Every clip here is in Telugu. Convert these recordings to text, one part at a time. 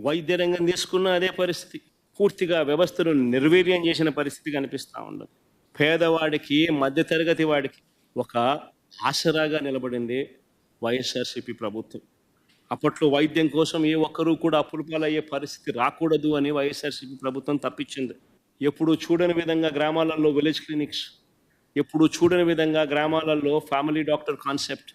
వైద్య రంగం తీసుకున్న అదే పరిస్థితి. పూర్తిగా వ్యవస్థను నిర్వీర్యం చేసిన పరిస్థితి కనిపిస్తూ ఉండదు. పేదవాడికి, మధ్యతరగతి వాడికి ఒక ఆసరాగా నిలబడింది వైఎస్ఆర్సీపీ ప్రభుత్వం. అప్పట్లో వైద్యం కోసం ఏ ఒక్కరూ కూడా అప్పుల పాలయ్యే పరిస్థితి రాకూడదు అని వైఎస్ఆర్సీపీ ప్రభుత్వం తప్పించింది. ఎప్పుడు చూడని విధంగా గ్రామాలలో విలేజ్ క్లినిక్స్, ఎప్పుడు చూడని విధంగా గ్రామాలలో ఫ్యామిలీ డాక్టర్ కాన్సెప్ట్,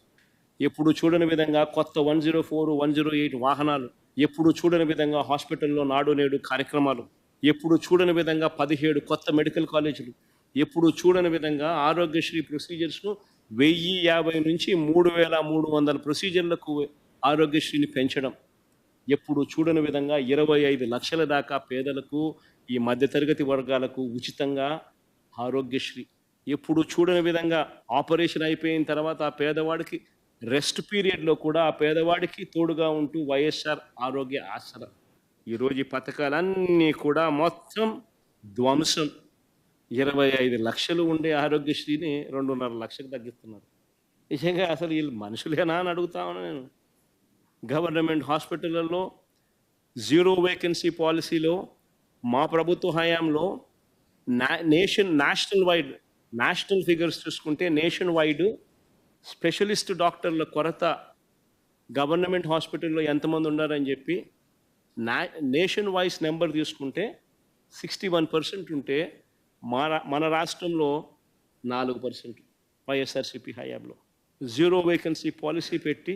ఎప్పుడు చూడని విధంగా కొత్త 104, 108 వాహనాలు, ఎప్పుడు చూడని విధంగా హాస్పిటల్లో నాడు నేడు కార్యక్రమాలు, ఎప్పుడు చూడని విధంగా 17 కొత్త మెడికల్ కాలేజీలు, ఎప్పుడు చూడని విధంగా ఆరోగ్యశ్రీ ప్రొసీజర్స్ను 1050 నుంచి 3300 ప్రొసీజర్లకు ఆరోగ్యశ్రీని పెంచడం, ఎప్పుడు చూడని విధంగా 25 లక్షల దాకా పేదలకు, ఈ మధ్యతరగతి వర్గాలకు ఉచితంగా ఆరోగ్యశ్రీ, ఎప్పుడు చూడని విధంగా ఆపరేషన్ అయిపోయిన తర్వాత ఆ పేదవాడికి రెస్ట్ పీరియడ్లో కూడా ఆ పేదవాడికి తోడుగా ఉంటూ వైఎస్ఆర్ ఆరోగ్య ఆసరా. ఈరోజు ఈ పథకాలన్నీ కూడా మొత్తం ధ్వంసం. 25 లక్షలు ఉండే ఆరోగ్యశ్రీని 2.5 లక్షలకు తగ్గిస్తున్నారు. నిజంగా అసలు వీళ్ళు మనుషులేనా అని అడుగుతా ఉన్నా నేను. గవర్నమెంట్ హాస్పిటళ్ళల్లో జీరో వేకెన్సీ పాలసీలో మా ప్రభుత్వ హయాంలో నేషనల్ ఫిగర్స్ చూసుకుంటే నేషన్ వైడ్ స్పెషలిస్ట్ డాక్టర్ల కొరత గవర్నమెంట్ హాస్పిటల్లో ఎంతమంది ఉన్నారని చెప్పి నేషన్ వైస్ నెంబర్ తీసుకుంటే 61% ఉంటే మన రాష్ట్రంలో 4% వైఎస్ఆర్సీపీ హయాంలో. జీరో వేకెన్సీ పాలసీ పెట్టి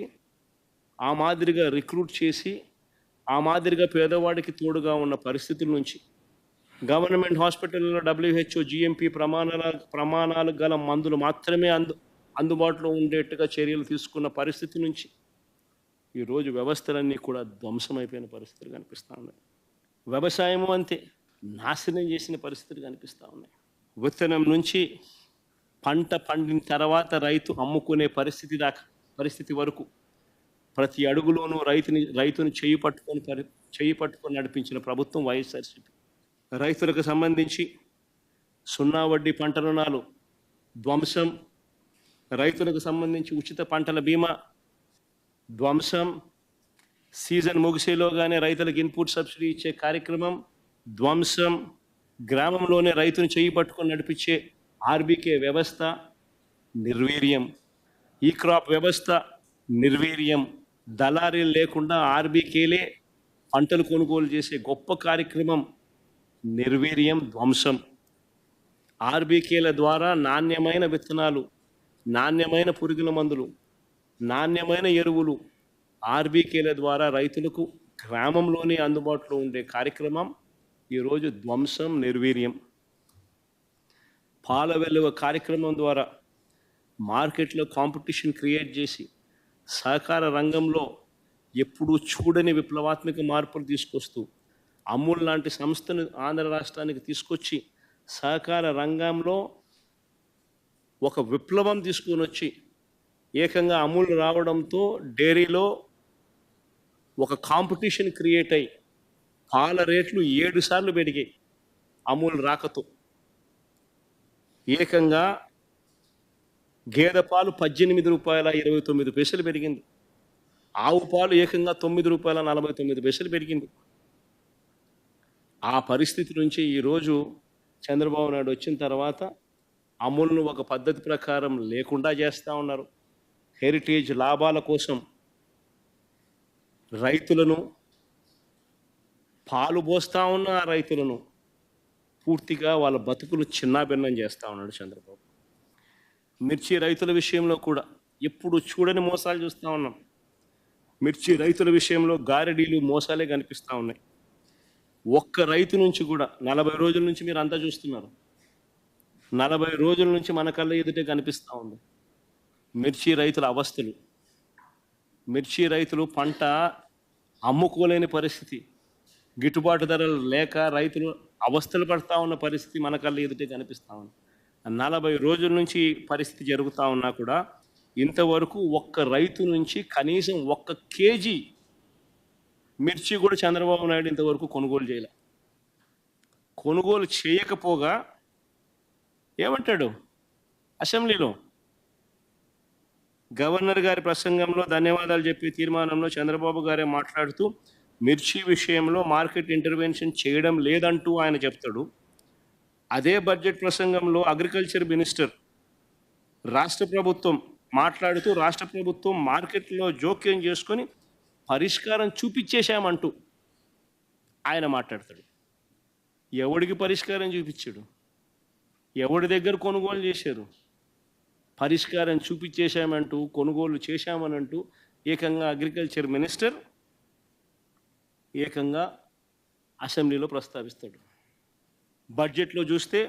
ఆ మాదిరిగా రిక్రూట్ చేసి ఆ మాదిరిగా పేదవాడికి తోడుగా ఉన్న పరిస్థితుల నుంచి, గవర్నమెంట్ హాస్పిటల్లో WHO GMP ప్రమాణాలు గల మందులు మాత్రమే అందుబాటులో ఉండేట్టుగా చర్యలు తీసుకున్న పరిస్థితి నుంచి ఈరోజు వ్యవస్థలన్నీ కూడా ధ్వంసమైపోయిన పరిస్థితులు కనిపిస్తూ ఉన్నాయి. వ్యవసాయము అంతే, నాశనం చేసిన పరిస్థితులు కనిపిస్తూ ఉన్నాయి. విత్తనం నుంచి పంట పండిన తర్వాత రైతు అమ్ముకునే పరిస్థితి వరకు ప్రతి అడుగులోనూ రైతుని చేయి పట్టుకొని నడిపించిన ప్రభుత్వం వైఎస్ఆర్సీపీ. రైతులకు సంబంధించి 0 వడ్డీ పంట రుణాలు ధ్వంసం, రైతులకు సంబంధించి ఉచిత పంటల బీమా ధ్వంసం, సీజన్ ముగిసేలోగానే రైతులకు ఇన్పుట్ సబ్సిడీ ఇచ్చే కార్యక్రమం ధ్వంసం, గ్రామంలోనే రైతుని చేయి పట్టుకొని నడిపించే ఆర్బీకే వ్యవస్థ నిర్వీర్యం, ఈ క్రాప్ వ్యవస్థ నిర్వీర్యం, దళారీలు లేకుండా ఆర్బీకేలే పంటలు కొనుగోలు చేసే గొప్ప కార్యక్రమం నిర్వీర్యం, ధ్వంసం. ఆర్బీకేల ద్వారా నాణ్యమైన విత్తనాలు, నాణ్యమైన పురుగుల మందులు, నాణ్యమైన ఎరువులు ఆర్బీకేల ద్వారా రైతులకు గ్రామంలోనే అందుబాటులో ఉండే కార్యక్రమం ఈరోజు ధ్వంసం, నిర్వీర్యం. పాల వెలువ కార్యక్రమం ద్వారా మార్కెట్లో కాంపిటీషన్ క్రియేట్ చేసి సహకార రంగంలో ఎప్పుడూ చూడని విప్లవాత్మక మార్పులు తీసుకొస్తూ అమూల్ లాంటి సంస్థను ఆంధ్ర రాష్ట్రానికి తీసుకొచ్చి సహకార రంగంలో ఒక విప్లవం తీసుకొని వచ్చి ఏకంగా అమూల్ రావడంతో డైరీలో ఒక కాంపిటీషన్ క్రియేట్ అయ్యి పాల రేట్లు 7 సార్లు పెరిగాయి. అమూల్ రాకతో ఏకంగా గేదె పాలు 18 రూపాయల 29 పైసలు పెరిగింది. ఆవు పాలు ఏకంగా 9 రూపాయల 49 పైసలు పెరిగింది. ఆ పరిస్థితి నుంచి ఈరోజు చంద్రబాబు నాయుడు వచ్చిన తర్వాత అమూల్ను ఒక పద్ధతి ప్రకారం లేకుండా చేస్తూ ఉన్నారు. హెరిటేజ్ లాభాల కోసం రైతులను, పాలు పోస్తూ ఉన్న ఆ రైతులను పూర్తిగా వాళ్ళ బతుకులు చిన్నాభిన్నం చేస్తూ ఉన్నాడు చంద్రబాబు. మిర్చి రైతుల విషయంలో కూడా ఎప్పుడు చూడని మోసాలు చూస్తూ ఉన్నాం. మిర్చి రైతుల విషయంలో గారెడీలు, మోసాలే కనిపిస్తూ ఉన్నాయి. ఒక్క రైతు నుంచి కూడా 40 రోజుల నుంచి మీరు అంతా చూస్తున్నారు. 40 రోజుల నుంచి మన కళ్ళ ఎదుటే కనిపిస్తూ ఉంది మిర్చి రైతుల అవస్థలు. మిర్చి రైతులు పంట అమ్ముకోలేని పరిస్థితి, గిట్టుబాటు ధరలు లేక రైతులు అవస్థలు పడుతూ ఉన్న పరిస్థితి మన కళ్ళ ఎదుటే కనిపిస్తూ ఉంది. 40 రోజుల నుంచి పరిస్థితి జరుగుతూ ఉన్నా కూడా ఇంతవరకు ఒక్క రైతు నుంచి కనీసం 1 కేజీ మిర్చి కూడా చంద్రబాబు నాయుడు ఇంతవరకు కొనుగోలు చేయలే. కొనుగోలు చేయకపోగా ఏమంటాడు అసెంబ్లీలో? గవర్నర్ గారి ప్రసంగంలో ధన్యవాదాలు చెప్పి తీర్మానంలో చంద్రబాబు గారే మాట్లాడుతూ మిర్చి విషయంలో మార్కెట్ ఇంటర్వెన్షన్ చేయడం లేదంటూ ఆయన చెప్తాడు. అదే బడ్జెట్ ప్రసంగంలో అగ్రికల్చర్ మినిస్టర్ రాష్ట్ర ప్రభుత్వం మాట్లాడుతూ రాష్ట్ర ప్రభుత్వం మార్కెట్లో జోక్యం చేసుకొని పరిష్కారం చూపించేశామంటూ ఆయన మాట్లాడతాడు. ఎవడికి పరిష్కారం చూపించాడు? ఎవడి దగ్గర కొనుగోలు చేశారు? పరిష్కారం చూపించేశామంటూ కొనుగోలు చేశామనంటూ ఏకంగా అగ్రికల్చర్ మినిస్టర్ ఏకంగా అసెంబ్లీలో ప్రస్తావిస్తాడు. బడ్జెట్లో చూస్తే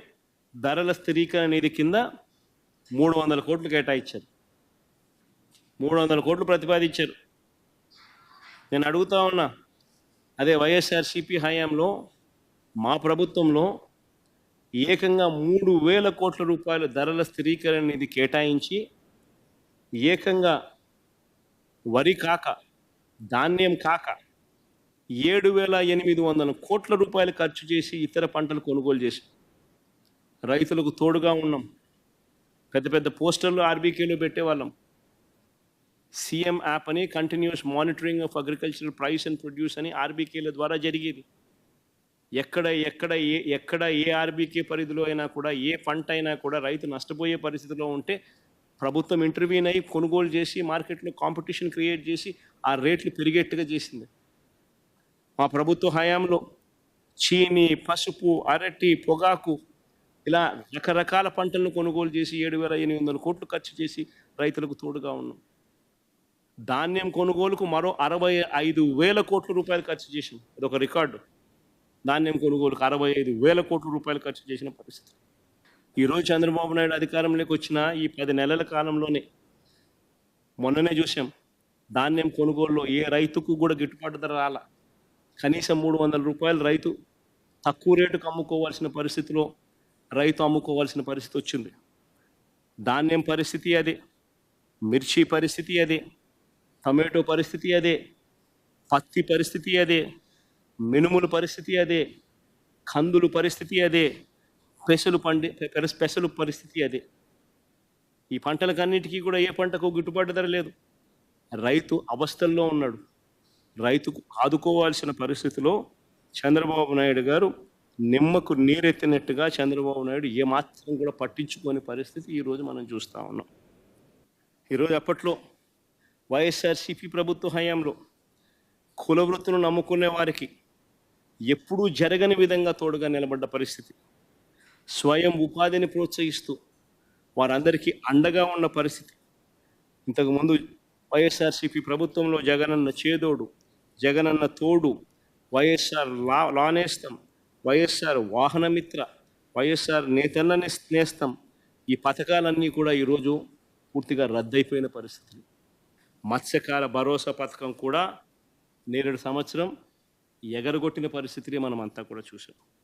ధరల స్థిరీకరణ నిధి కింద 300 కోట్లు కేటాయించారు. 300 కోట్లు ప్రతిపాదించారు. నేను అడుగుతా ఉన్నా, అదే వైఎస్ఆర్సీపీ హయాంలో మా ప్రభుత్వంలో ఏకంగా 3,000 కోట్ల రూపాయలు ధరల స్థిరీకరణ నిధి కేటాయించి ఏకంగా వరి కాక ధాన్యం కాక 7,800 కోట్ల రూపాయలు ఖర్చు చేసి ఇతర పంటలు కొనుగోలు చేసి రైతులకు తోడుగా ఉన్నాం. పెద్ద పెద్ద పోస్టర్లు ఆర్బీకేలో పెట్టేవాళ్ళం. సీఎం యాప్ అని continuous monitoring of agricultural price and produce అని ఆర్బీకేల ద్వారా జరిగేది. ఎక్కడ ఏ ఆర్బీకే పరిధిలో అయినా కూడా ఏ పంట అయినా కూడా రైతు నష్టపోయే పరిస్థితిలో ఉంటే ప్రభుత్వం ఇంటర్వ్యూన్ అయ్యి కొనుగోలు చేసి మార్కెట్లో కాంపిటీషన్ క్రియేట్ చేసి ఆ రేట్లు పెరిగేట్టుగా చేసింది. మా ప్రభుత్వ హయాంలో చీని, పసుపు, అరటి, పొగాకు ఇలా రకరకాల పంటలను కొనుగోలు చేసి 7,800 కోట్లు ఖర్చు చేసి రైతులకు తోడుగా ఉన్నాం. ధాన్యం కొనుగోలుకు మరో 65,000 కోట్ల రూపాయలు ఖర్చు చేసాం. ఇదొక రికార్డు. ధాన్యం కొనుగోలుకు 65,000 కోట్ల రూపాయలు ఖర్చు చేసిన పరిస్థితి. ఈరోజు చంద్రబాబు నాయుడు అధికారంలోకి వచ్చిన ఈ 10 నెలల కాలంలోనే మొన్ననే చూసాం, ధాన్యం కొనుగోలులో ఏ రైతుకు కూడా గిట్టుబాటు ధర రాల. కనీసం 300 రూపాయలు రైతు తక్కువ రేటుకు అమ్ముకోవాల్సిన పరిస్థితిలో రైతు అమ్ముకోవాల్సిన పరిస్థితి వచ్చింది. ధాన్యం పరిస్థితి అదే, మిర్చి పరిస్థితి అదే, టమాటో పరిస్థితి అదే, పత్తి పరిస్థితి అదే, మినుముల పరిస్థితి అదే, కందులు పరిస్థితి అదే, పెసలు పరిస్థితి అదే. ఈ పంటలకన్నిటికీ కూడా ఏ పంటకు గిట్టుబాటు ధర లేదు. రైతు అవస్థల్లో ఉన్నాడు. రైతుకు ఆదుకోవాల్సిన పరిస్థితిలో చంద్రబాబు నాయుడు గారు నిమ్మకు నీరెత్తినట్టుగా చంద్రబాబు నాయుడు ఏమాత్రం కూడా పట్టించుకోని పరిస్థితి ఈరోజు మనం చూస్తూ ఉన్నాం. ఈరోజు అప్పట్లో వైఎస్ఆర్సీపీ ప్రభుత్వ హయాంలో కుల వృత్తులను నమ్ముకునే వారికి ఎప్పుడూ జరగని విధంగా తోడుగా నిలబడ్డ పరిస్థితి. స్వయం ఉపాధిని ప్రోత్సహిస్తూ వారందరికీ అండగా ఉన్న పరిస్థితి. ఇంతకుముందు వైఎస్ఆర్సీపీ ప్రభుత్వంలో జగనన్న చేదోడు, జగనన్న తోడు, వైఎస్ఆర్ లానేస్తం, వైఎస్ఆర్ వాహనమిత్ర, వైఎస్ఆర్ నేతన్న నేస్తం, ఈ పథకాలన్నీ కూడా ఈరోజు పూర్తిగా రద్దయిపోయిన పరిస్థితులు. మత్స్యకార భరోసా పథకం కూడా నేరేడు సంవత్సరం ఎగరగొట్టిన పరిస్థితిని మనం అంతా కూడా చూసాం.